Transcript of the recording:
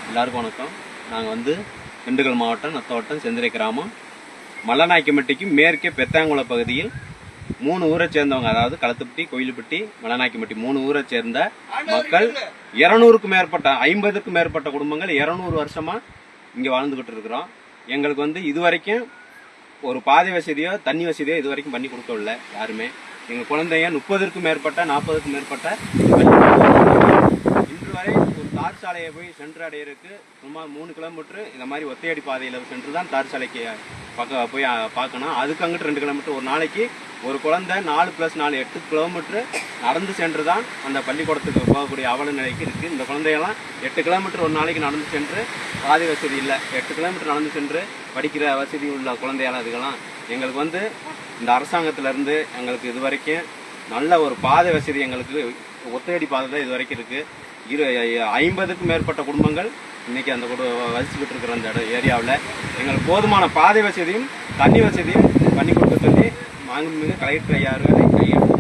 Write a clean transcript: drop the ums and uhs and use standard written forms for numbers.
எல்லாருக்கும் வணக்கம். நாங்கள் வந்து திண்டுக்கல் மாவட்டம் நத்தவட்டம் செந்திரை கிராமம் மல்லநாய்க்கம்பட்டிக்கு மேற்கே பெத்தாங்குள பகுதியில் 3 ஊரை சேர்ந்தவங்க, அதாவது களத்துப்பட்டி, கோயிலுப்பட்டி, மல்லநாய்க்கம்பட்டி 3 ஊரை சேர்ந்த மக்கள் 200க்கும் மேற்பட்ட 50க்கும் மேற்பட்ட குடும்பங்கள் 200 வருஷமா இங்கே வாழ்ந்துகிட்டு இருக்கிறோம். எங்களுக்கு வந்து இதுவரைக்கும் ஒரு பாதை வசதியோ தண்ணி வசதியோ இது வரைக்கும் பண்ணி கொடுக்கவில்லை யாருமே. எங்கள் குழந்தைங்க 30க்கும் மேற்பட்ட 40க்கும் மேற்பட்ட இன்று வரை ஒரு தார் சாலையை போய் சென்று அடையிறதுக்கு சுமார் 3 கிலோமீட்டர் இந்த மாதிரி ஒத்தையடி பாதையில் சென்று தான் தார் சாலைக்கு பக்கம் போய் பார்க்கணும். அதுக்கு அங்கிட்டு 2 கிலோமீட்டர். ஒரு நாளைக்கு ஒரு குழந்தை 4+4 8 கிலோமீட்டர் நடந்து சென்று தான் அந்த பள்ளிக்கூடத்துக்கு போகக்கூடிய அவல நிலைக்கு இருக்குது. இந்த குழந்தையெல்லாம் 8 கிலோமீட்டர் ஒரு நாளைக்கு நடந்து சென்று, பாதை வசதி இல்லை, 8 கிலோமீட்டர் நடந்து சென்று படிக்கிற வசதி உள்ள குழந்தையால் அதுக்கெல்லாம் எங்களுக்கு வந்து இந்த அரசாங்கத்திலேருந்து எங்களுக்கு இது வரைக்கும் நல்ல ஒரு பாதை வசதி, எங்களுக்கு ஒத்தையடி பாதை தான் இது வரைக்கும் இருக்குது. 50க்கும் மேற்பட்ட குடும்பங்கள் இன்றைக்கி அந்த வசிச்சுக்கிட்டு இருக்கிற அந்த ஏரியாவில் எங்களுக்கு போதுமான பாதை வசதியும் தண்ணி வசதியும் பண்ணி கொடுக்க சொல்லி மாண்புமிகு கலெக்டர் ஐயா அவர்களை கையெழுத்து